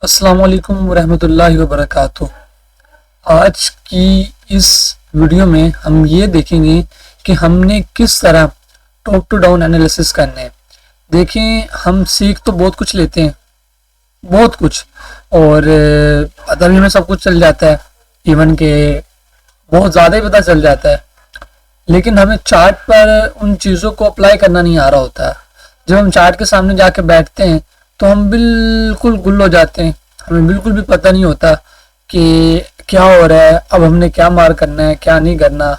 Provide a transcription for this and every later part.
अस्सलाम वालेकुम रहमतुल्लाहि व बरकातुहू। आज की इस वीडियो में हम ये देखेंगे कि हमने किस तरह टॉप टू डाउन एनालिसिस करना है। देखें, हम सीख तो बहुत कुछ लेते हैं, बहुत कुछ, और पता भी हमें सब कुछ चल जाता है, इवन के बहुत ज़्यादा ही पता चल जाता है, लेकिन हमें चार्ट पर उन चीज़ों को अप्लाई करना नहीं आ रहा होता। जब हम चार्ट के सामने जाके बैठते हैं तो हम बिल्कुल गुल हो जाते हैं, हमें बिल्कुल भी पता नहीं होता कि क्या हो रहा है, अब हमने क्या मार करना है, क्या नहीं करना।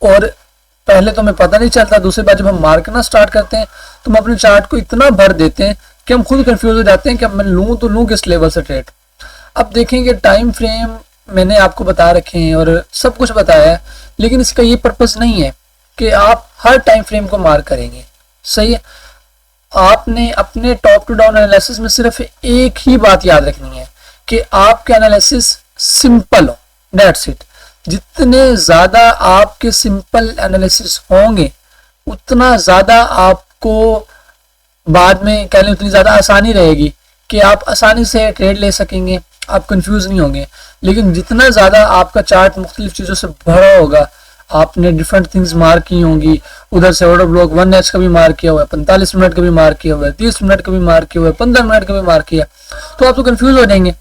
और पहले तो हमें पता नहीं चलता, दूसरी बार जब हम मार करना स्टार्ट करते हैं तो हम अपने चार्ट को इतना भर देते हैं कि हम खुद कंफ्यूज हो जाते हैं कि अब मैं लूँ तो लूँ किस लेवल से ट्रेड। अब देखेंगे, टाइम फ्रेम मैंने आपको बता रखे हैं और सब कुछ बताया है, लेकिन इसका ये पर्पस नहीं है कि आप हर टाइम फ्रेम को मार करेंगे। सही है, आपने अपने टॉप टू डाउन एनालिसिस में सिर्फ एक ही बात याद रखनी है कि आपके एनालिसिस सिंपल हो, दैट्स इट। जितने ज्यादा आपके सिंपल एनालिसिस होंगे उतना ज्यादा आपको बाद में कह लें उतनी ज्यादा आसानी रहेगी कि आप आसानी से ट्रेड ले सकेंगे, आप कंफ्यूज नहीं होंगे। लेकिन जितना ज्यादा आपका चार्ट मुख्तलिफ चीजों से भरा होगा, आपने डिफरेंट थिंग्स मार्क की होंगी, उधर से ऑर्डर ब्लॉक 1H का भी मार्क किया हुआ है, 45 मिनट का भी मार्क किया हुआ है, 30 मिनट का भी मार्क किया हुआ है, 15 मिनट का भी मार्क किया, तो आप तो कंफ्यूज हो जाएंगे।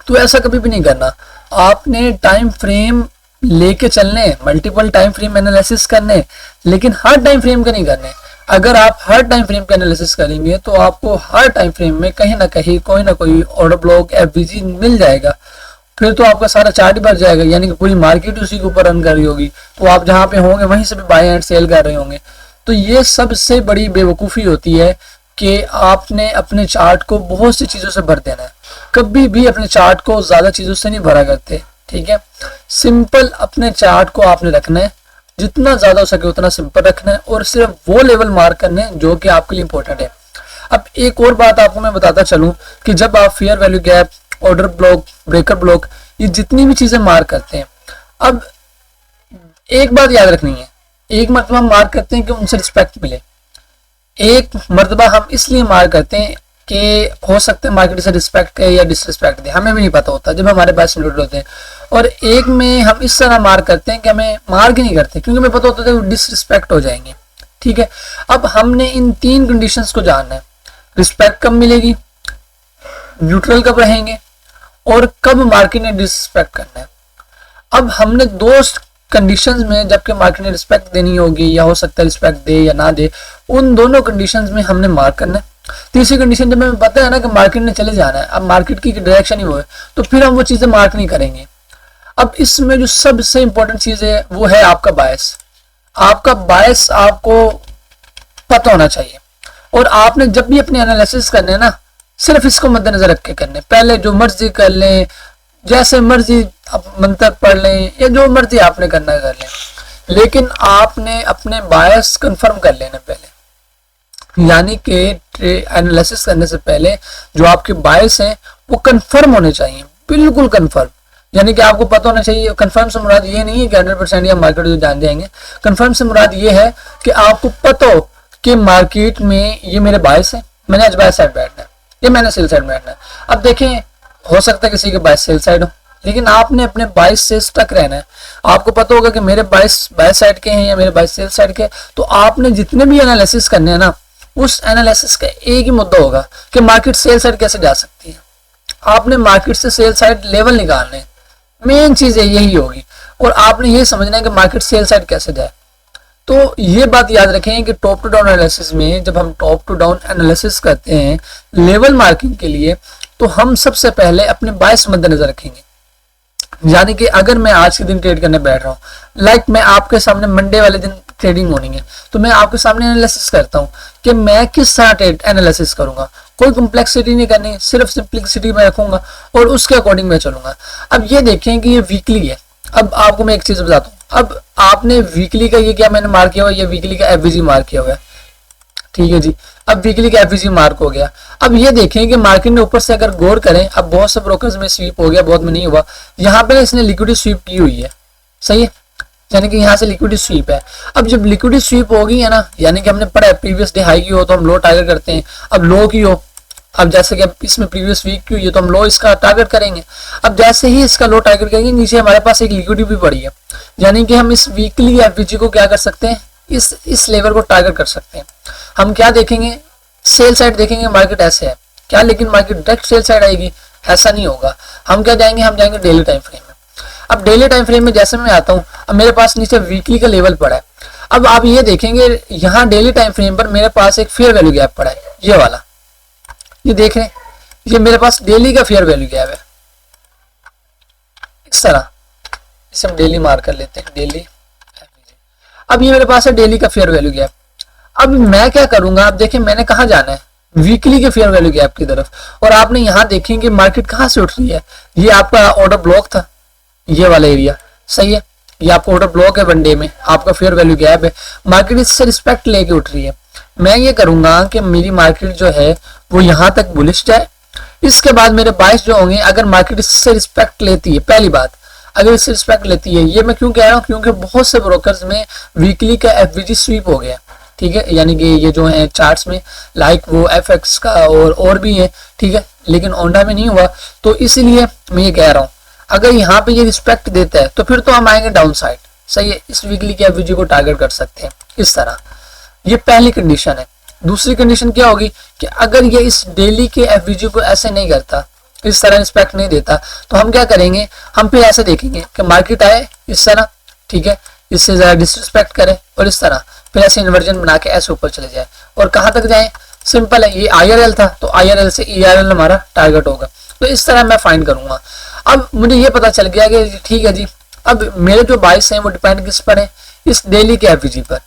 तो ऐसा कभी भी नहीं करना। आपने टाइम फ्रेम लेके चलने, मल्टीपल टाइम फ्रेम एनालिसिस करने, लेकिन हर टाइम फ्रेम का नहीं करने। अगर आप हर टाइम फ्रेम का एनालिसिस करेंगे तो आपको हर टाइम फ्रेम में कहीं ना कहीं कोई ना कोई ऑर्डर ब्लॉक एफवीजी मिल जाएगा, फिर तो आपका सारा चार्ट ही भर जाएगा, यानी कि पूरी मार्केट उसी के ऊपर रन कर रही होगी, तो आप जहां पे होंगे वहीं से भी बाय एंड सेल कर रहे होंगे। तो ये सबसे बड़ी बेवकूफ़ी होती है कि आपने अपने चार्ट को बहुत सी चीज़ों से भर देना है। कभी भी अपने चार्ट को ज़्यादा चीज़ों से नहीं भरा करते, ठीक है। सिंपल अपने चार्ट को आपने रखना है, जितना ज़्यादा हो सके उतना सिंपल रखना है, और सिर्फ वो लेवल मार्क करने हैं जो कि आपके लिए इंपॉर्टेंट है। अब एक और बात आपको मैं बताता चलूँ कि जब आप fair value gap, order block, breaker block, ये जितनी भी चीजें मार्क करते हैं, अब एक बात याद रखनी है, एक मरतबा हम मार्क करते हैं कि उनसे रिस्पेक्ट मिले, एक मरतबा हम इसलिए मार्क करते हैं कि हो सकता है मार्केट से रिस्पेक्ट दे या डिसरिस्पेक्ट दे, हमें भी नहीं पता होता जब हमारे पास सिमुलेटर होते हैं। और एक में हम इस तरह मार्क करते हैं कि हमें मार्क ही नहीं करते क्योंकि हमें पता होता है वो डिसरिस्पेक्ट हो जाएंगे, ठीक है। अब हमने इन तीन कंडीशंस को जानना है, रिस्पेक्ट कब मिलेगी, न्यूट्रल कब रहेंगे, और कब मार्केट ने डिसरिस्पेक्ट करना है। अब हमने दो कंडीशंस में जबकि मार्केट ने रिस्पेक्ट देनी होगी, या हो सकता है रिस्पेक्ट दे या ना दे, उन दोनों कंडीशंस में हमने मार्क करना है। तीसरी कंडीशन जब हमें पता है ना कि मार्केट ने चले जाना है, अब मार्केट की डायरेक्शन ही वो है, तो फिर हम वो चीजें मार्क नहीं करेंगे। अब इसमें जो सबसे इंपॉर्टेंट चीज है वो है आपका बायस। आपका बायस आपको पता होना चाहिए, और आपने जब भी अपने एनालिसिस करने हैं ना, सिर्फ इसको मद्देनजर रख के करने। पहले जो मर्जी कर लें, जैसे मर्जी आप मंत्र पढ़ लें, या जो मर्जी आपने करना कर लें, लेकिन आपने अपने बायस कंफर्म कर लेना पहले। यानी कि एनालिसिस करने से पहले जो आपके बायस हैं वो कंफर्म होने चाहिए, बिल्कुल कंफर्म। यानी कि आपको पता होना चाहिए। कंफर्म से मुराद ये नहीं है कि 100% या मार्केट जो जान जाएंगे। कंफर्म से मुराद ये है कि आपको पता हो कि मार्केट में ये मेरे बायस है, मैंने आज बाय साइड बैठना है, ये मैंने सेल साइड बैठना है। अब देखें, हो सकता है किसी के बायस सेल साइड हो, लेकिन आपने अपने बायस से स्टक रहना है। आपको पता होगा कि मेरे बायस बाय साइड के हैं या मेरे बायस सेल साइड के, तो आपने जितने भी एनालिसिस करने हैं ना, उस एनालिसिस का एक ही मुद्दा होगा कि मार्केट सेल साइड कैसे जा सकती है। आपने मार्केट से सेल साइड लेवल निकालने, मेन चीज यही होगी, और आपने ये समझना है कि मार्केट सेल साइड कैसे जाए। तो ये बात याद रखें कि टॉप टू डाउन एनालिसिस में जब हम टॉप टू डाउन एनालिसिस करते हैं लेवल मार्किंग के लिए, तो हम सबसे पहले अपने बायस मद्देनजर रखेंगे। यानी कि अगर मैं आज के दिन ट्रेड करने बैठ रहा हूँ, लाइक मैं आपके सामने मंडे वाले दिन ट्रेडिंग मॉर्निंग है, तो मैं आपके सामने एनालिसिस करता हूँ कि मैं किस तरह ट्रेड एनालिसिस करूंगा। कोई कॉम्प्लेक्सिटी नहीं करनी, सिर्फ सिंप्लिसिटी में रखूंगा और उसके अकॉर्डिंग मैं चलूंगा। अब ये देखें कि ये वीकली है। अब आपको मैं एक चीज बताता हूँ, अब आपने वीकली का ये क्या मैंने मार्क किया हुआ है, ये वीकली का एफवीजी मार्क किया हुआ है, ठीक है जी। अब वीकली का एफवीजी मार्क हो गया। अब ये देखें कि मार्केट ने ऊपर से अगर गौर करें, अब बहुत से ब्रोकर्स में स्वीप हो गया, बहुत में नहीं हुआ, यहाँ पे इसने लिक्विडिटी स्वीप की हुई है, सही है, यानी कि यहाँ से लिक्विडिटी स्वीप है। अब जब लिक्विडिटी स्वीप होगी है ना, यानी कि हमने पढ़ा है प्रीवियस डे हाई की हो तो हम लो टारगेट करते हैं, अब लो की हो अब जैसे कि अब इसमें प्रीवियस वीक की हुई है तो हम लो इसका टारगेट करेंगे। अब जैसे ही इसका लो टारगेट करेंगे, नीचे हमारे पास एक लिक्विडिटी भी पड़ी है, यानी कि हम इस वीकली एफवीजी को क्या कर सकते हैं, इस लेवल को टारगेट कर सकते हैं। हम क्या देखेंगे, सेल साइड देखेंगे, मार्केट ऐसे है क्या, लेकिन मार्केट डायरेक्ट सेल साइड आएगी, ऐसा नहीं होगा। हम क्या जाएंगे, हम जाएंगे डेली टाइम फ्रेम में। अब डेली टाइम फ्रेम में जैसे मैं आता हूँ, अब मेरे पास नीचे वीकली का लेवल पड़ा है। अब आप ये देखेंगे यहाँ डेली टाइम फ्रेम पर मेरे पास एक फेयर वैल्यू गैप पड़ा है, ये वाला, ये देख रहे हैं, ये मेरे पास डेली का फेयर वैल्यू गैप है इस तरह। इसे हम डेली मार्क कर लेते हैं, डेली। अब ये मेरे पास है डेली का फेयर वैल्यू गैप। अब मैं क्या करूंगा, आप देखें मैंने कहा जाना है, वीकली के फेयर वैल्यू गैप की तरफ। और आपने यहाँ देखेंगे मार्केट कहाँ से उठ रही है, ये आपका ऑर्डर ब्लॉक था, ये वाला एरिया सही है, ये आपका ऑर्डर ब्लॉक है वनडे में, आपका फेयर वैल्यू गैप है, मार्केट इससे रिस्पेक्ट लेके उठ रही है। मैं ये करूंगा कि मेरी मार्केट जो है वो यहाँ तक बुलिश जाए, इसके बाद मेरे बाइस जो होंगे, अगर मार्केट इससे रिस्पेक्ट लेती है, पहली बात अगर इससे रिस्पेक्ट लेती है, ये मैं क्यों कह रहा हूँ, क्योंकि बहुत से ब्रोकर्स में वीकली का एफवीजी स्वीप हो गया, ठीक है, यानी कि ये जो है चार्ट्स में, लाइक वो एफएक्स का और भी है, ठीक है, लेकिन ओंडा में नहीं हुआ। तो इसलिए मैं ये कह रहा हूँ अगर यहाँ पे ये रिस्पेक्ट देता है तो फिर तो हम आएंगे डाउन साइड, सही है, इस वीकली के एफवीजी को टारगेट कर सकते हैं इस तरह। ये पहली कंडीशन है। दूसरी कंडीशन क्या होगी कि अगर ये इस डेली के एफवीजी को ऐसे नहीं करता, इस तरह रिस्पेक्ट नहीं देता, तो हम क्या करेंगे, हम फिर ऐसे देखेंगे कि मार्केट आए इस तरह, ठीक है, इससे जरा डिसरिस्पेक्ट करे और इस तरह फिर ऐसे इन्वर्जन बना के ऐसे ऊपर चले जाए। और कहां तक जाए, सिंपल है, ये IRL था तो IRL से ERL हमारा टारगेट होगा। तो इस तरह मैं फाइंड करूंगा। अब मुझे ये पता चल गया कि ठीक है जी, अब मेरे जो बाइस हैं वो डिपेंड किस पर है, इस डेली के एफवीजी पर।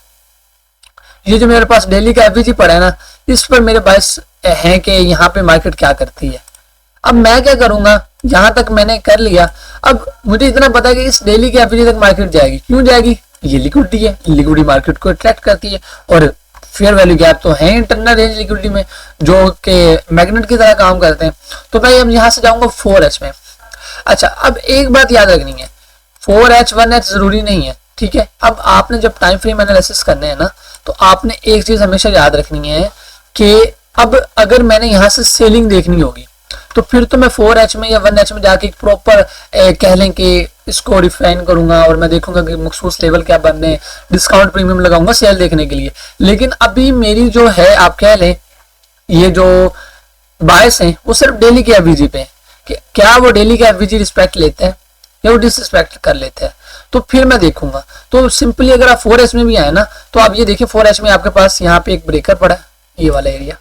ये जो मेरे पास डेली का एफवीजी पड़ा है ना, इस पर मेरे बाइस हैं कि यहाँ पे मार्केट क्या करती है। अब मैं क्या करूंगा, यहां तक मैंने कर लिया, अब मुझे इतना पता है कि इस डेली के एफवीजी तक मार्केट जाएगी। क्यों जाएगी, ये लिक्विडिटी है, लिक्विडिटी मार्केट को अट्रैक्ट करती है, और फेयर वैल्यू गैप तो है इंटरनल रेंज लिक्विडिटी में जो कि मैग्नेट की तरह काम करते हैं। तो भाई अब यहाँ से जाऊंगा 4H में। अच्छा, अब एक बात याद रखनी है, 4H 1H जरूरी नहीं है, ठीक है। अब आपने जब टाइम फ्रेम एनालिसिस करने हैं ना, तो आपने एक चीज हमेशा याद रखनी है कि अब अगर मैंने यहाँ से सेलिंग देखनी होगी तो फिर तो मैं 4H में या 1H में जाके प्रॉपर कह लें कि इसको रिफाइन करूंगा और मैं देखूंगा कि मखसूस लेवल क्या बन रहे हैं, डिस्काउंट प्रीमियम लगाऊंगा सेल देखने के लिए। लेकिन अभी मेरी जो है, आप कह लें ये जो बायस हैं वो सिर्फ डेली के एफवीजी पे, कि क्या वो डेली का एफवीजी रिस्पेक्ट लेते हैं या वो डिसरिस्पेक्ट कर लेते हैं, तो फिर मैं देखूंगा। तो सिंपली अगर आप 4H में भी आए ना, तो आप ये देखिए 4H में आपके पास यहाँ पे एक ब्रेकर पड़ा है, ये वाला एरिया,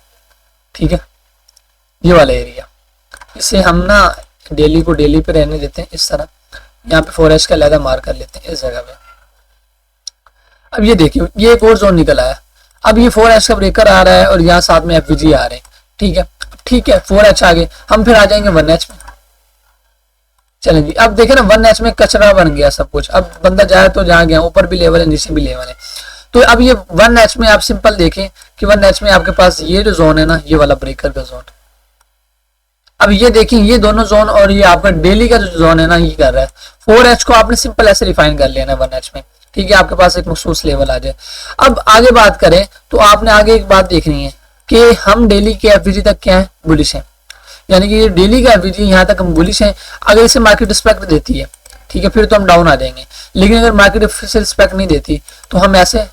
ठीक है, ये वाला एरिया, इसे हम ना डेली को डेली पे रहने देते हैं इस तरह। यहाँ पे 4H का अलग मार्क कर लेते हैं इस जगह पे। अब ये देखिए ये एक और जोन निकल आया, अब ये 4H का ब्रेकर आ रहा है और यहाँ साथ में एफवीजी आ रहे हैं, ठीक है, ठीक है, 4H आ गए, हम फिर आ जाएंगे 1H में। चलें जी, अब देखें ना 1H में कचरा बन गया सब कुछ, अब बंदा जाए तो जहाँ गया, ऊपर भी लेवल है नीचे भी लेवल है। तो अब ये 1H में आप सिंपल देखें कि 1H में आपके पास ये जो जोन है ना, ये वाला ब्रेकर का जोन, अब ये देखिए ये दोनों जोन और ये आपका डेली का जो जोन है ना, ये कर रहा है। 4H को आपने सिंपल ऐसे रिफाइन कर लिया ना 1H में, ठीक है, आपके पास एक मखसूस लेवल आ जाए। अब आगे बात करें तो आपने आगे एक बात देखनी है कि हम डेली के एफवीजी तक क्या है, बुलिश है, यानी कि ये डेली का एफवीजी यहाँ तक हम बुलिश हैं। अगर इसे मार्केट रिस्पेक्ट देती है, ठीक है, फिर तो हम डाउन आ जाएंगे, लेकिन अगर मार्केट से रिस्पेक्ट नहीं देती तो हम ऐसे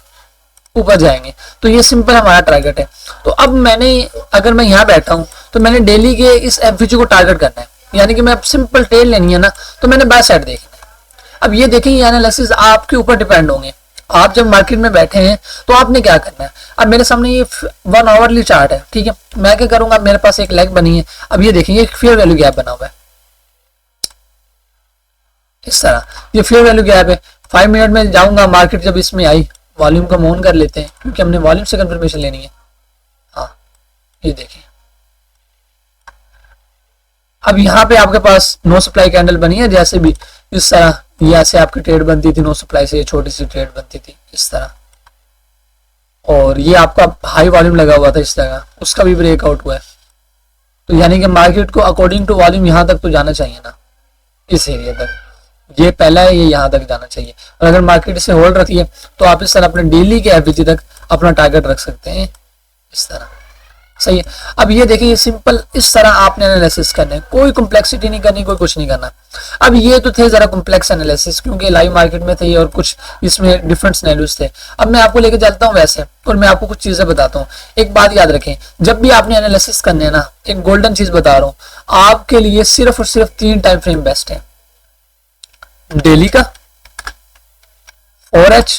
ऊपर जाएंगे। तो ये सिंपल हमारा टारगेट है। तो अब मैंने, अगर मैं यहाँ बैठा हूँ तो मैंने डेली के इस एफवीजी को टारगेट करना है, यानी कि मैं सिंपल टेल लेनी है ना, तो मैंने बाय साइड देखना है। अब ये देखें, ये एनालिसिस आपके ऊपर डिपेंड होंगे। आप जब मार्केट में बैठे हैं तो आपने क्या करना है। अब मेरे सामने ये 1 आवरली चार्ट है, ठीक है, मैं क्या करूंगा, मेरे पास एक लेग बनी है। अब ये देखेंगे एक फेयर वैल्यू गैप बना हुआ है इस तरह, ये फेयर वैल्यू गैप है। 5 मिनट में जाऊंगा, मार्केट जब इसमें आई, वॉल्यूम का ऑन कर लेते हैं क्योंकि हमने वॉल्यूम से कंफर्मेशन लेनी है। हाँ, ये देखें, अब यहाँ पे आपके पास नो सप्लाई कैंडल बनी है, जैसे भी इस तरह यहाँ से आपकी ट्रेड बनती थी, नो सप्लाई से ये छोटी सी ट्रेड बनती थी इस तरह, और ये आपका हाई वॉल्यूम लगा हुआ था इस जगह, उसका भी ब्रेकआउट हुआ है। तो यानी कि मार्केट को अकॉर्डिंग टू वॉल्यूम यहाँ तक तो जाना चाहिए ना, इस एरिया तक, ये पहला है, ये यहाँ तक जाना चाहिए। और अगर मार्केट इसे होल्ड रखी है तो आप इस तरह अपने डेली के एफवीजी तक अपना टारगेट रख सकते हैं इस तरह। सही है। अब ये देखिए, ये सिंपल इस तरह आपने एनालिसिस करना है, कोई कॉम्प्लेक्सिटी नहीं करनी, कोई कुछ नहीं करना। अब ये तो थे जरा कॉम्प्लेक्स एनालिसिस, क्योंकि लाइव मार्केट में थे और कुछ इसमें डिफरेंट सिनेरियोस थे। अब मैं आपको लेके चलता हूँ वैसे, और मैं आपको कुछ चीजें बताता हूँ। एक बात याद रखें, जब भी आपने एनालिसिस करने है ना, एक गोल्डन चीज बता रहा हूँ आपके लिए, सिर्फ और सिर्फ 3 टाइम फ्रेम बेस्ट है। डेली का, 4H,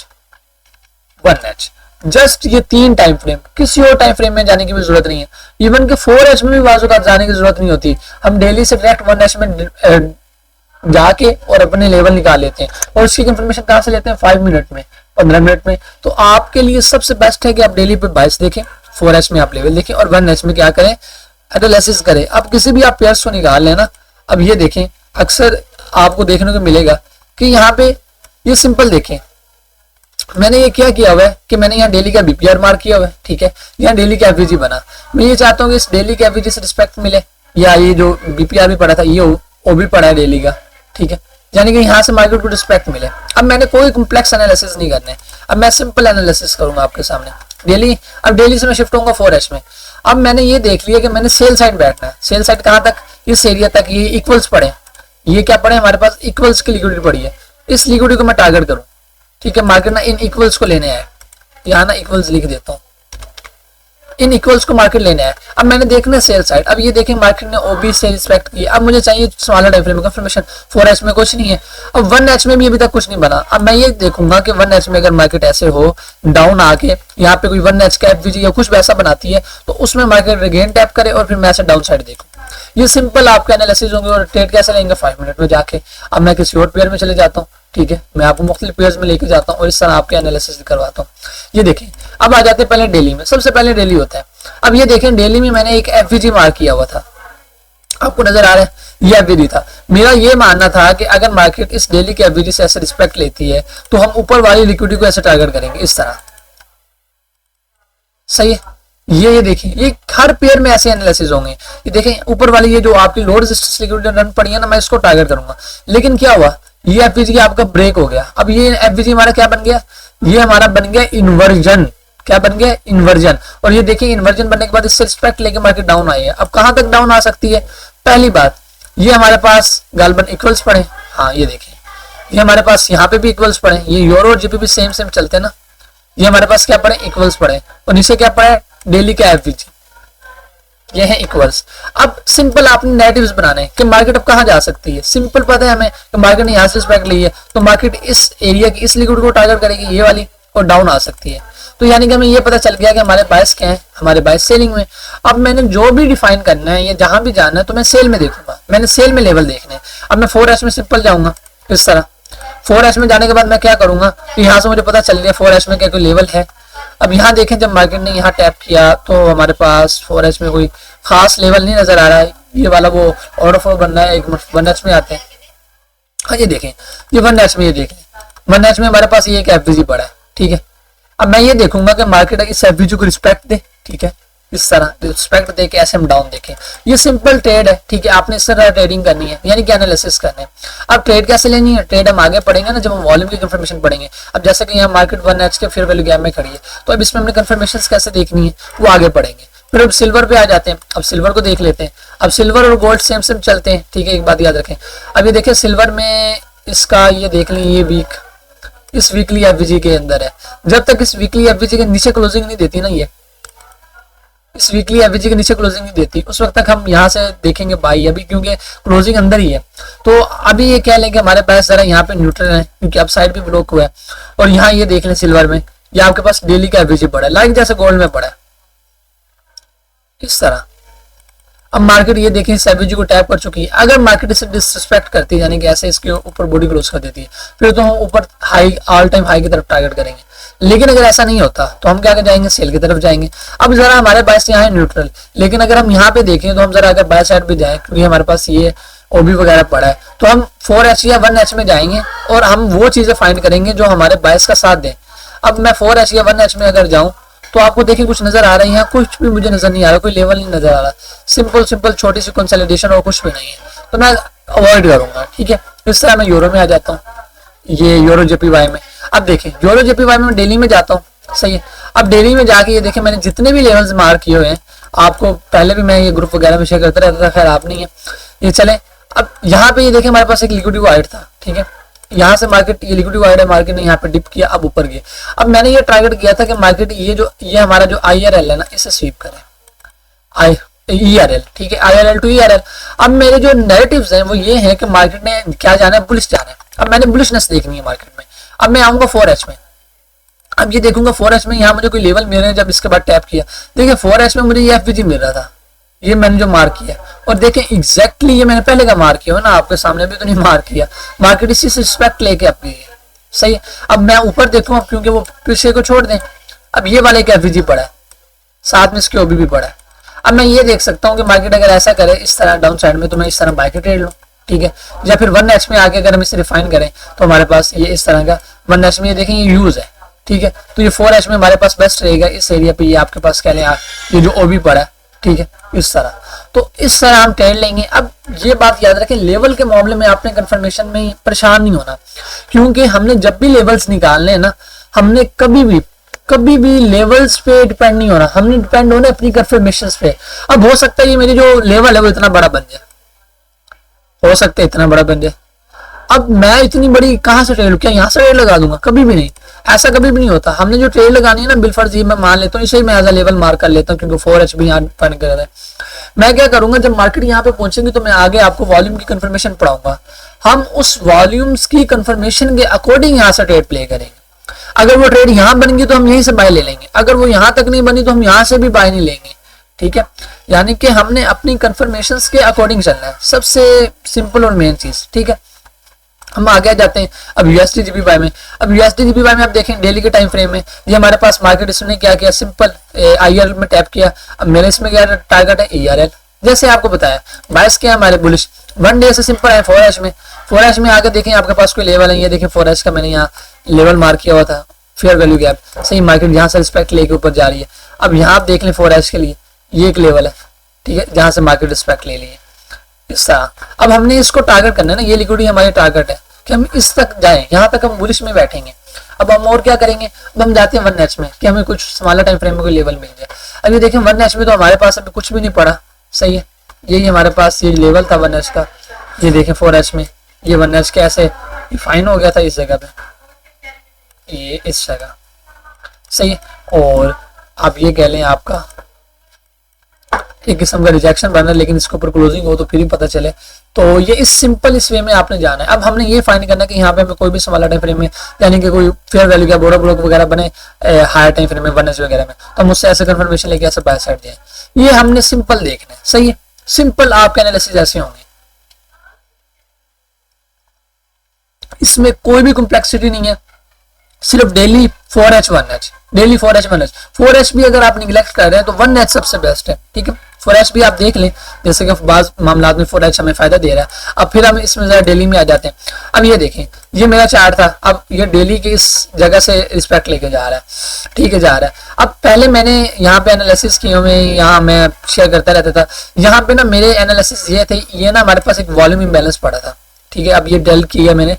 1H, जस्ट ये 3 टाइम फ्रेम, किसी और टाइम फ्रेम में जाने की भी जरूरत नहीं है। इवन के 4H में भी बाजू का जाने की जरूरत नहीं होती, हम डेली से डायरेक्ट 1H में जाके और अपने लेवल निकाल लेते हैं। और उसकी कंफर्मेशन कहां से लेते हैं? 5 मिनट में, 15 मिनट में। तो आपके लिए सबसे बेस्ट है कि आप डेली पे बाइस देखें, 4H में आप लेवल देखें, और 1H में क्या करें? एनालिसिस करें। अब किसी भी आप पेयर्स को निकाल लेना। अब ये देखें, अक्सर आपको देखने को मिलेगा कि यहाँ पे ये सिंपल देखें, मैंने ये क्या किया हुआ है कि मैंने यहाँ डेली का बीपीआर मार्क किया हुआ है, ठीक है, यहाँ डेली का एफवीजी बना। मैं ये चाहता हूँ कि इस डेली के एफवीजी से रिस्पेक्ट मिले, या ये जो बीपीआर भी पड़ा था ये वो भी पड़ा है डेली का, ठीक है, यानी कि यहाँ से मार्केट को रिस्पेक्ट मिले। अब मैंने कोई कॉम्प्लेक्स एनालिसिस नहीं करने, अब मैं सिंपल एनालिसिस करूंगा आपके सामने डेली। अब डेली से मैं शिफ्ट होऊंगा 4H में। अब मैंने ये देख लिया कि मैंने सेल साइड बैठना है। सेल साइड कहाँ तक? इस एरिया तक। ये इक्वल्स पड़े, ये क्या पड़े? हमारे पास इक्वल्स की लिक्विडिटी पड़ी है। इस लिक्विडिटी को मैं टारगेट करूँ, ठीक है, मार्केट ना इन इक्वल्स को लेने आए, यहाँ ना इक्वल्स लिख देता हूँ, इन इक्वल्स को मार्केट लेने आए। अब मैंने देखना है सेल साइड। अब ये देखें मार्केट ने ओबी से रिस्पेक्ट किया। अब मुझे चाहिए smaller time frame confirmation. 4H में कुछ नहीं है, अब 1H में भी अभी तक कुछ नहीं बना। अब मैं ये देखूंगा कि 1H में अगर मार्केट ऐसे हो डाउन आके यहाँ पे कोई 1H का एफवीजी या कुछ वैसा बनाती है, तो उसमें मार्केट रिगेन टैप करे और फिर मैं ऐसे डाउन साइड देखूँ। ये सिंपल आपका एनालिसिस होंगे। और ट्रेड कैसे लेंगे? 5 मिनट में जाके। अब मैं किसी और पेयर में चले जाता हूँ, ठीक है, मैं आपको मुख्तलिफ पेयर्स में लेके जाता हूँ और इस तरह आपके एनालिसिस करवाता हूँ। ये देखें, अब आ जाते हैं पहले डेली में। सबसे पहले डेली होता है। अब ये देखें, डेली में मैंने एक एफवीजी मार्क किया हुआ था, आपको नजर आ रहा है, ये एफवीजी था। मेरा ये मानना था कि अगर मार्केट इस डेली के एफवीजी से ऐसे रिस्पेक्ट लेती है तो हम ऊपर वाली लिक्विडिटी को ऐसे टारगेट करेंगे इस तरह। सही है। ये देखिए, ये हर पेयर में ऐसे एनालिसिस होंगे। ये देखें, ऊपर वाली ये जो आपकी लो रेजिस्टेंस लिक्विडिटी रन पड़ी है ना, मैं इसको टारगेट करूंगा। लेकिन क्या हुआ? ये एफवीजी आपका ब्रेक हो गया। अब ये एफवीजी हमारा क्या बन गया? ये हमारा बन गया इन्वर्जन। क्या बन गया? इन्वर्जन। और ये देखिए, इन्वर्जन बनने के बाद इससे रिस्पेक्ट लेके मार्केट डाउन आई है। अब कहां तक डाउन आ सकती है? पहली बात, ये हमारे पास गालबन इक्वल्स पड़े। हाँ, ये देखिए, ये हमारे पास यहाँ पे भी इक्वल्स पड़े। ये यूरो और जीपी भी सेम सेम चलते ना। ये हमारे पास क्या पड़े? इक्वल्स पड़े। और नीचे क्या पड़े? डेली का एफवीजी, ये है इक्वल्स। अब सिंपल आपने नेगेटिव्स बनाने हैं कि मार्केट अब कहां जा सकती है। सिंपल पता है हमें कि मार्केट ने यहाँ से रिस्पेक्ट ली है, तो मार्केट इस एरिया की इस लिक्विडिटी को टारगेट करेगी, ये वाली, और डाउन आ सकती है। तो यानी कि हमें ये पता चल गया कि हमारे बायस क्या है, हमारे बायस सेलिंग में। अब मैंने जो भी डिफाइन करना है या जहां भी जाना है तो मैं सेल में देखूंगा। मैंने सेल में लेवल देखने हैं। अब मैं 4H में सिंपल जाऊंगा इस तरह। 4H में जाने के बाद मैं क्या करूंगा कि यहाँ से मुझे पता चल गया 4H में क्या कोई लेवल है। अब यहाँ देखें, जब मार्केट ने यहाँ टैप किया तो हमारे पास 4H में कोई खास लेवल नहीं नजर आ रहा है। ये वाला वो ऑर्डर फ्लो बन रहा है। एक 1H में आते हैं। हाँ, ये देखें, ये 1H में, ये देखें 1H में हमारे पास ये एक एफवीजी पड़ा है, ठीक है। अब मैं ये देखूंगा कि मार्केट इस एफवीजी को रिस्पेक्ट दे, ठीक है, इस तरह रिस्पेक्ट दे के ऐसे हम डाउन देखें। ये सिंपल ट्रेड है, ठीक है, आपने इस तरह ट्रेडिंग करनी है, यानी कि एनालिसिस करना है। अब ट्रेड कैसे लेनी है? ट्रेड हम आगे पढ़ेंगे ना, जब हम वॉल्यूम की कंफर्मेशन पढ़ेंगे। अब जैसे कि यहाँ मार्केट 1H के फेयर वैल्यू गैप में खड़ी है, तो अब इसमें हमने कंफर्मेशन कैसे देखनी है वो आगे पढ़ेंगे। फिर अब सिल्वर पे आ जाते हैं। अब सिल्वर को देख लेते हैं। अब सिल्वर और गोल्ड सेम सेम चलते हैं, ठीक है, एक बात याद रखें। अब ये देखिए, सिल्वर में इसका ये देख लें, ये वीक इस वीकली एफवीजी के अंदर है। जब तक इस वीकली एफवीजी के नीचे क्लोजिंग नहीं देती ना, ये इस वीकली एफवीजी के नीचे क्लोजिंग नहीं देती, उस वक्त तक हम यहाँ से देखेंगे बाई, अभी क्योंकि क्लोजिंग अंदर ही है। तो अभी ये कह लें कि हमारे पास जरा यहाँ पे न्यूट्रल है, क्योंकि अब साइड भी ब्लॉक हुआ है। और यहाँ ये देख लें, सिल्वर में ये आपके पास डेली का एफवीजी पड़ा है, लाइक जैसे गोल्ड में पड़ा है इस तरह। अब मार्केट ये देखें, इस एफवीजी को टैप कर चुकी है। अगर मार्केट इसे डिसरिस्पेक्ट करती है, यानी कि ऐसे इसके ऊपर बॉडी क्लोज कर देती है, फिर तो हम ऊपर हाई, ऑल टाइम हाई की तरफ टारगेट करेंगे। लेकिन अगर ऐसा नहीं होता तो हम क्या कर जाएंगे? सेल की तरफ जाएंगे। अब जरा हमारे पास यहाँ है न्यूट्रल, लेकिन अगर हम यहाँ पे देखें तो हम जरा अगर बाय साइड भी जाएं, क्योंकि हमारे पास ये ओबी वगैरह पड़ा है, तो हम 4H या 1H में जाएंगे और हम वो चीजें फाइंड करेंगे जो हमारे बायस का साथ दें। अब मैं 4H या 1H में अगर जाऊं तो आपको देखिए कुछ नजर आ रही है, कुछ भी मुझे नजर नहीं आ रहा, कोई लेवल नहीं नजर आ रहा, सिंपल छोटी सी कंसोलिडेशन और कुछ भी नहीं है, तो मैं अवॉइड करूंगा, ठीक है। इस तरह मैं यूरो में आ जाता हूँ, ये यूरो JPY में। अब देखें, यूरो JPY में डेली में जाता हूँ, सही है। अब डेली में जाके ये देखें, मैंने जितने भी लेवल्स मार्क किए हुए हैं, आपको पहले भी मैं ये ग्रुप वगैरह में शेयर करता रहता था, खैर आप नहीं है ये चले। अब यहाँ पे ये देखें हमारे पास एक लिक्विडिटी वाइड था, ठीक है, यहाँ से मार्केट ये लिक्विडिटी वाइड है, मार्केट ने यहाँ पे डिप किया, अब ऊपर गया। अब मैंने ये टारगेट किया था कि मार्केट ये हमारा जो IRL है ना इसे स्वीप करे, ERL, ठीक है, IRL टू ERL। अब मेरे जो नैरेटिव्स हैं वो ये है कि मार्केट ने क्या जाना है, बुलिश जाना है। अब मैंने बुलिशनेस देखनी है मार्केट में। अब मैं आऊंगा 4H में, अब ये देखूंगा 4H में यहाँ मुझे कोई लेवल मिल रहे हैं। जब इसके बाद टैप किया, देखिए 4H में मुझे ये FVG मिल रहा था, ये मैंने जो मार्क किया, और देखें एग्जैक्टली ये मैंने पहले का मार्क किया ना, आपके सामने भी तो नहीं मार्क किया, मार्केट इसी से रिस्पेक्ट लेके अब गई है, सही है। अब मैं ऊपर देखूँ, अब क्योंकि वो पीछे को छोड़ दें, अब ये वाला एक FVG पड़ा है, साथ में इसके OB भी पड़ा है। अब मैं ये देख सकता हूँ कि मार्केट अगर ऐसा करे इस तरह डाउन साइड में, तो मैं इस तरह बाय के ट्रेड लूँ, ठीक है, या फिर 1H में आके अगर हम इसे रिफाइन करें तो हमारे पास ये इस तरह का 1H में, ये देखें ये यूज है, ठीक है, तो ये 4H में हमारे पास बेस्ट रहेगा इस एरिया पे। ये आपके पास कह लें ये जो OB पड़ा है, ठीक है, इस तरह, तो इस तरह हम ट्रेड लेंगे। अब ये बात याद रखें, लेवल के मामले में आपने कंफर्मेशन में परेशान नहीं होना, क्योंकि हमने जब भी लेवल्स निकालने हैं ना, हमने कभी भी लेवल्स पे डिपेंड नहीं होना, हमने डिपेंड होना अपनी कंफर्मेशन पे। अब हो सकता है ये मेरी जो लेवल है वो इतना बड़ा बन जाए, हो सकता है इतना बड़ा बन जाए। अब मैं इतनी बड़ी कहां से ट्रेड, क्या यहाँ से ट्रेड लगा दूंगा? कभी भी नहीं, ऐसा कभी भी नहीं होता। हमने जो ट्रेड लगानी है ना, बिलफर्ज ये मैं मान लेता हूँ, इसे मैं एज अ लेवल मार्क कर लेता हूँ, क्योंकि 4H भी यहाँ डिपेंड कर रहा है। मैं क्या करूंगा, जब मार्केट यहाँ पे पहुंचेगी तो मैं आगे आपको वॉल्यूम की कंफर्मेशन पढ़ाऊंगा, हम उस वॉल्यूम्स की कंफर्मेशन के अकॉर्डिंग यहाँ से ट्रेड प्ले करेंगे। अगर वो ट्रेड यहाँ बन गई तो हम यहीं से बाय ले लेंगे, अगर वो यहाँ तक नहीं बनी तो हम यहाँ से भी बाय नहीं लेंगे, ठीक है। यानी कि हमने अपनी कंफर्मेशंस के अकॉर्डिंग चलना है, सबसे सिंपल और मेन चीज, ठीक है। हम आगे जाते हैं अब USD GBY में। अब USD GBY में आप देखें डेली के टाइम फ्रेम में ये हमारे पास मार्केट इसने क्या किया, सिंपल IRL में टैप किया। अब मेरे इसमें क्या टारगेट है, ERL, जैसे आपको बताया बायस क्या हमारे बुलिश 1 डे से सिंपल है। 4H में आगे देखें आपके पास कोई लेवल है, ये देखें 4H का मैंने यहाँ लेवल मार्क किया हुआ था, फेयर वैल्यू गैप, सही, मार्केट यहाँ से रिस्पेक्ट लेके ऊपर जा रही है। अब यहाँ आप देख लें 4H के लिए ये एक लेवल है, ठीक है, जहां से मार्केट रिस्पेक्ट ले लिए इस तरह। अब हमने इसको टारगेट करना है ना, ये लिक्विडिटी हमारी टारगेट है कि हम इस तक जाएं, यहाँ तक हम बुलिश में बैठेंगे। अब हम और क्या करेंगे, अब हम जाते हैं 1H में कि हमें कुछ स्मॉलर टाइम फ्रेम में कोई लेवल मिल जाए। अब ये देखें 1H में तो हमारे पास अभी कुछ भी नहीं पड़ा, सही है, यही हमारे पास ये लेवल था 1H का। ये देखें 4H में ये 1H के ऐसे डिफाइन हो गया था इस जगह पे, ये इस जगह, सही है। और आप ये कह लें आपका एक किस्म का रिजेक्शन बन रहा है, लेकिन इसके ऊपर क्लोजिंग हो तो फिर ही पता चले। तो ये इस सिंपल इस वे में आपने जाना है। अब हमने ये फाइंड करना है कि यहाँ पे हमें कोई भी स्मॉलर टाइम फ्रेम में, यानी कि कोई फेयर वैल्यू का बॉर्डर ब्लॉक वगैरह बने हायर टाइम फ्रेम में 1H वगैरह में, तो हम उससे ऐसे कंफर्मेशन लेके ऐसे बाय साइड जाए। ये हमने सिंपल देखना है, सही है, सिंपल आपके एनालिसिस ऐसे होंगे, इसमें कोई भी कॉम्प्लेक्सिटी नहीं है, सिर्फ daily 4H 1H, daily 4H 1H। 4H भी अगर आप निगलेक्ट कर रहे हैं तो 1H सबसे बेस्ट है, ठीक है। 4H भी आप देख लें, जैसे कि बाज मामला में 4H हमें फायदा दे रहा है। अब फिर हम इसमें जरा डेली में आ जाते हैं। अब ये देखें, ये मेरा चार्ट था, अब ये डेली की इस जगह से रिस्पेक्ट लेके जा रहा है, ठीक है, जा रहा है। अब पहले मैंने यहाँ पे एनालिसिस किए हुए, यहाँ मैं शेयर करता रहता था, यहाँ पे ना मेरे एनालिसिस ये थे, ये ना हमारे पास एक वॉल्यूम इम्बैलेंस पड़ा था, ठीक है। अब ये डेल किया मैंने,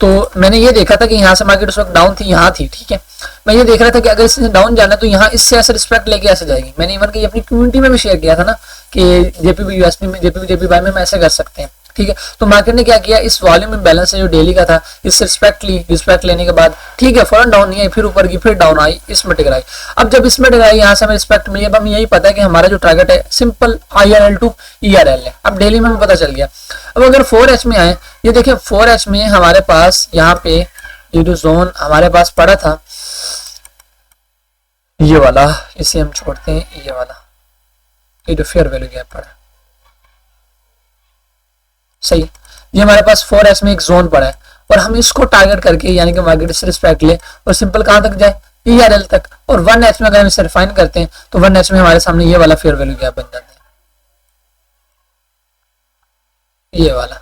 तो मैंने ये देखा था कि यहाँ से मार्केट उस वक्त डाउन थी, यहाँ थी, ठीक है। मैं ये देख रहा था कि अगर इसने डाउन जाना तो यहाँ इससे ऐसे रिस्पेक्ट लेके ऐसे जाएगी। मैंने इवन कि अपनी कम्युनिटी में भी शेयर किया था ना कि JPB USD में, JPB JPY में हम ऐसे कर सकते हैं, ठीक है। तो मार्केट ने क्या किया, इस वॉल्यूम इम्बैलेंस से जो डेली का था, इससे रिस्पेक्ट लेने के बाद, ठीक है, फौरन डाउन नहीं आई, फिर ऊपर की, फिर डाउन आई, इसमें टकराई। अब जब इसमें टकराई, यहाँ से हमें रिस्पेक्ट मिली। अब हमें यही पता है कि हमारा जो टारगेट है सिंपल IRL टू ERL है। अब डेली में हमें पता चल गया। अब अगर 4H में आए, ये देखिए 4H में हमारे पास यहाँ पे ये जो जोन हमारे पास पड़ा था, ये वाला, इसे हम छोड़ते हैं, ये वाला, ये जो फेयर वैल्यू गैप पड़ा, सही, ये हमारे पास 4H में एक जोन पड़ा है, और हम इसको टारगेट करके, यानी कि मार्केट से रिस्पेक्ट ले और सिंपल कहां तक जाए, ERL तक। और 1H में अगर हम इसे रिफाइन करते हैं तो 1H में हमारे सामने ये वाला फेयर वैल्यू गैप बन जाता है, ये वाला,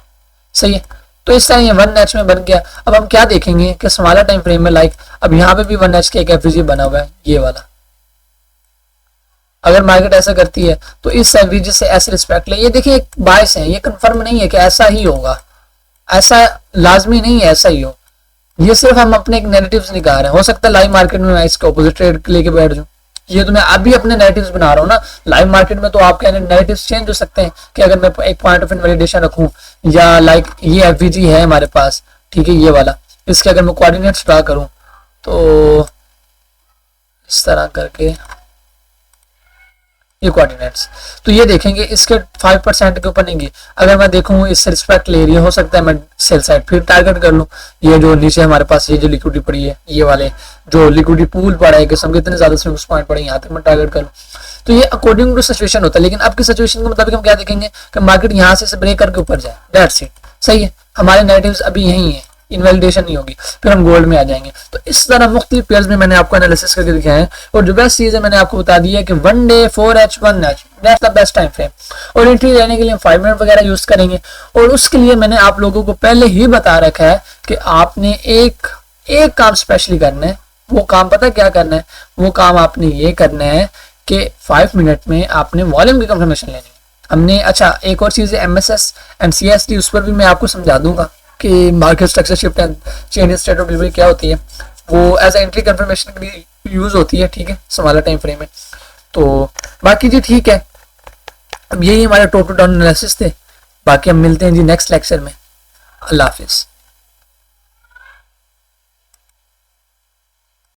सही है। तो इस तरह ये 1H में बन गया। अब हम क्या देखेंगे कि स्मॉलर टाइम फ्रेम में, लाइक अब यहाँ पे भी 1H का एक FVG बना हुआ है, ये वाला। अगर मार्केट ऐसा करती है तो इस FVG से ऐसे रिस्पेक्ट ले। ये देखिए एक बायस है, ये कंफर्म नहीं है कि ऐसा ही होगा, ऐसा लाजमी नहीं है ऐसा ही हो, ये सिर्फ हम अपने एक नैरेटिव्स निकाल रहे हैं। हो सकता है लाइव मार्केट में मैं इसका ऑपोजिट ट्रेड लेके बैठ जाऊं, ये तो मैं अभी अपने नैरेटिव्स बना रहा हूँ ना। लाइव मार्केट में तो आपके नैरेटिव्स चेंज हो सकते हैं कि अगर मैं एक पॉइंट ऑफ इनवैलिडेशन रखूँ, या लाइक ये एफवीजी है हमारे पास, ठीक है, ये वाला, इसके अगर मैं कोऑर्डिनेट्स ड्रा करूँ तो इस तरह करके ये कोऑर्डिनेट्स, तो ये देखेंगे इसके 5% के ऊपर नहीं। अगर मैं देखूँ इससे रिस्पेक्ट ले रही है, हो सकता है मैं सेल साइड फिर टारगेट कर लूँ। ये जो नीचे हमारे पास ये जो लिक्विडिटी पड़ी है, ये वाले जो लिक्विडिटी पूल पड़ा है, किस्म के इतने ज्यादा स्विंग्स पॉइंट पड़े, यहाँ तक मैं टारगेट कर लूँ। तो ये अकॉर्डिंग टू सिचुएशन होता है, लेकिन अब की सिचुएशन के मुताबिक हम क्या देखेंगे कि मार्केट यहाँ से ब्रेक करके ऊपर जाए, दैट्स इट। सही है, हमारे नेगेटिव्स अभी यही है, इनवैलिडेशन नहीं होगी, फिर हम गोल्ड में आ जाएंगे। तो इस तरह मुख्तलिफ पेयर्स में मैंने आपको एनालिसिस करके दिखाया है। और जो बेस्ट चीज है मैंने आपको बता दी है कि 1 day 4H 1H that's the best time frame. और एंट्री लेने के लिए हम 5 मिनट वगैरह यूज करेंगे। और उसके लिए मैंने आप लोगों को पहले ही बता रखा है कि आपने एक काम स्पेशली करना है। वो काम पता क्या करना है? वो काम आपने ये करना है कि 5 मिनट में आपने वॉल्यूम की कंफर्मेशन लेनी है। हमने अच्छा एक और चीज है MSS एंड CST, उस पर भी मैं आपको समझा दूंगा कि market structure shift and change in state of delivery क्या होती है। वो एज एंट्री कंफर्मेशन के लिए यूज होती है, ठीक है, स्मॉलर टाइम फ्रेम में। तो बाकी जी ठीक है, अब यही हमारे टॉप टू डाउन एनालिसिस थे। बाकी हम मिलते हैं जी नेक्स्ट लेक्चर में। अल्लाह हाफिज।